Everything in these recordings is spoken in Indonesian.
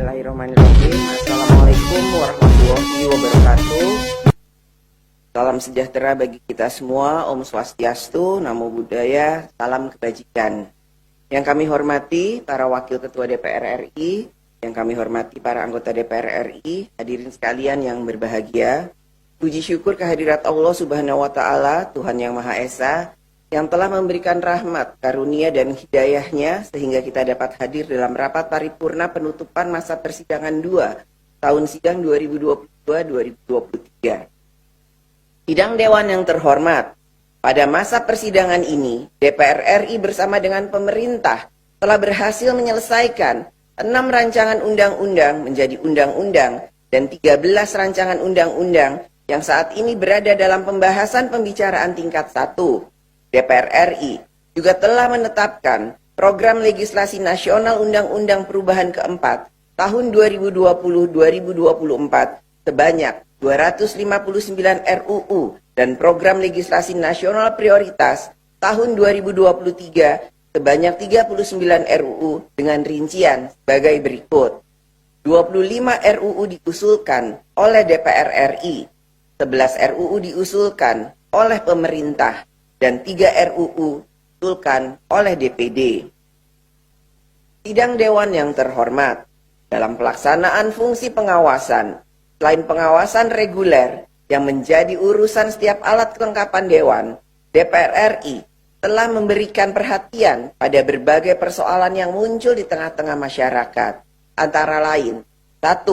Bismillahirrahmanirrahim. Assalamualaikum warahmatullahi wabarakatuh. Salam sejahtera bagi kita semua. Om Swastiastu, Namo Buddhaya, salam kebajikan. Yang kami hormati para wakil ketua DPR RI, yang kami hormati para anggota DPR RI, hadirin sekalian yang berbahagia. Puji syukur kehadirat Allah Subhanahu wa Ta'ala, Tuhan yang Maha Esa, yang telah memberikan rahmat, karunia, dan hidayahnya sehingga kita dapat hadir dalam rapat paripurna penutupan masa persidangan 2 tahun sidang 2022-2023. Sidang Dewan yang terhormat, pada masa persidangan ini, DPR RI bersama dengan pemerintah telah berhasil menyelesaikan 6 rancangan undang-undang menjadi undang-undang dan 13 rancangan undang-undang yang saat ini berada dalam pembahasan pembicaraan tingkat 1. DPR RI juga telah menetapkan program legislasi nasional Undang-Undang Perubahan keempat tahun 2020-2024 sebanyak 259 RUU dan program legislasi nasional prioritas tahun 2023 sebanyak 39 RUU dengan rincian sebagai berikut. 25 RUU diusulkan oleh DPR RI, 11 RUU diusulkan oleh pemerintah, dan 3 RUU diusulkan oleh DPD. Sidang Dewan yang terhormat, dalam pelaksanaan fungsi pengawasan, selain pengawasan reguler yang menjadi urusan setiap alat kelengkapan Dewan, DPR RI telah memberikan perhatian pada berbagai persoalan yang muncul di tengah-tengah masyarakat. Antara lain, 1.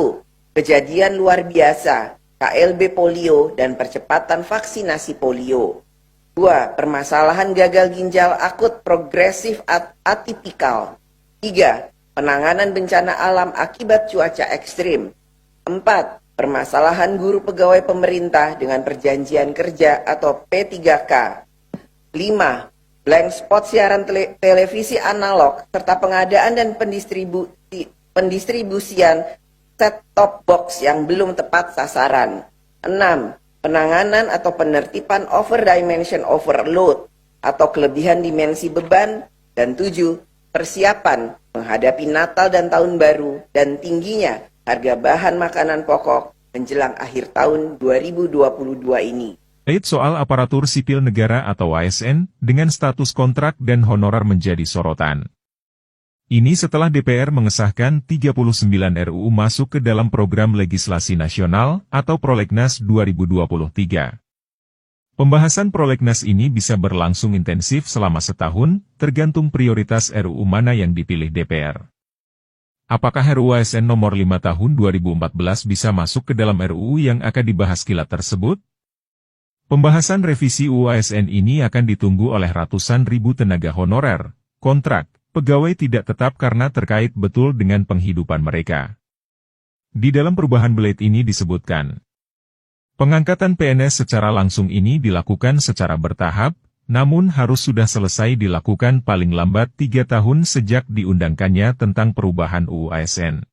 Kejadian luar biasa, KLB polio dan percepatan vaksinasi polio. 2. Permasalahan gagal ginjal akut progresif atipikal. 3. Penanganan bencana alam akibat cuaca ekstrim. 4. Permasalahan guru pegawai pemerintah dengan perjanjian kerja atau P3K. 5. Blank spot siaran televisi analog serta pengadaan dan pendistribusian set-top box yang belum tepat sasaran. 6. Penanganan atau penertiban overdimension overload atau kelebihan dimensi beban. Dan 7. Persiapan menghadapi Natal dan Tahun Baru dan tingginya harga bahan makanan pokok menjelang akhir tahun 2022 ini. Soal aparatur sipil negara atau ASN dengan status kontrak dan honorer menjadi sorotan. Ini setelah DPR mengesahkan 39 RUU masuk ke dalam program legislasi nasional atau Prolegnas 2023. Pembahasan Prolegnas ini bisa berlangsung intensif selama setahun, tergantung prioritas RUU mana yang dipilih DPR. Apakah RUU ASN nomor 5 tahun 2014 bisa masuk ke dalam RUU yang akan dibahas kilat tersebut? Pembahasan revisi UU ASN ini akan ditunggu oleh ratusan ribu tenaga honorer, kontrak, pegawai tidak tetap karena terkait betul dengan penghidupan mereka. Di dalam perubahan belit ini disebutkan, pengangkatan PNS secara langsung ini dilakukan secara bertahap, namun harus sudah selesai dilakukan paling lambat 3 tahun sejak diundangkannya tentang perubahan UU ASN.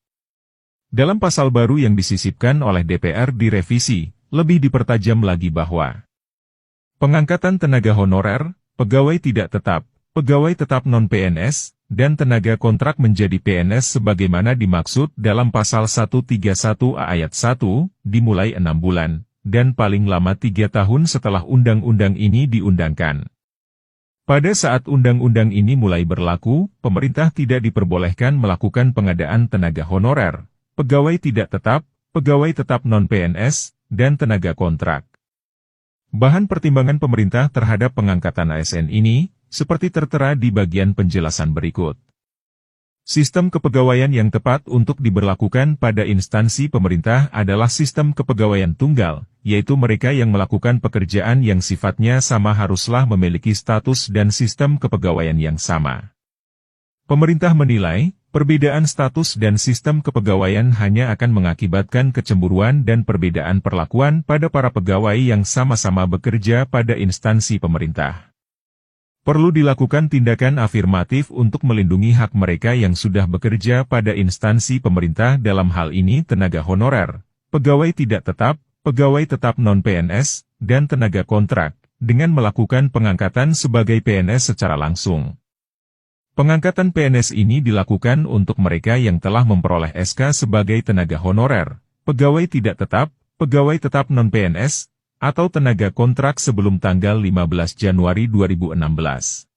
Dalam pasal baru yang disisipkan oleh DPR direvisi, lebih dipertajam lagi bahwa pengangkatan tenaga honorer, pegawai tidak tetap, pegawai tetap non-PNS, dan tenaga kontrak menjadi PNS sebagaimana dimaksud dalam pasal 131A ayat 1, dimulai 6 bulan, dan paling lama 3 tahun setelah undang-undang ini diundangkan. Pada saat undang-undang ini mulai berlaku, pemerintah tidak diperbolehkan melakukan pengadaan tenaga honorer, pegawai tidak tetap, pegawai tetap non-PNS, dan tenaga kontrak. Bahan pertimbangan pemerintah terhadap pengangkatan ASN ini, seperti tertera di bagian penjelasan berikut. Sistem kepegawaian yang tepat untuk diberlakukan pada instansi pemerintah adalah sistem kepegawaian tunggal, yaitu mereka yang melakukan pekerjaan yang sifatnya sama haruslah memiliki status dan sistem kepegawaian yang sama. Pemerintah menilai, perbedaan status dan sistem kepegawaian hanya akan mengakibatkan kecemburuan dan perbedaan perlakuan pada para pegawai yang sama-sama bekerja pada instansi pemerintah. Perlu dilakukan tindakan afirmatif untuk melindungi hak mereka yang sudah bekerja pada instansi pemerintah dalam hal ini tenaga honorer, pegawai tidak tetap, pegawai tetap non-PNS, dan tenaga kontrak, dengan melakukan pengangkatan sebagai PNS secara langsung. Pengangkatan PNS ini dilakukan untuk mereka yang telah memperoleh SK sebagai tenaga honorer, pegawai tidak tetap, pegawai tetap non-PNS, atau tenaga kontrak sebelum tanggal 15 Januari 2016.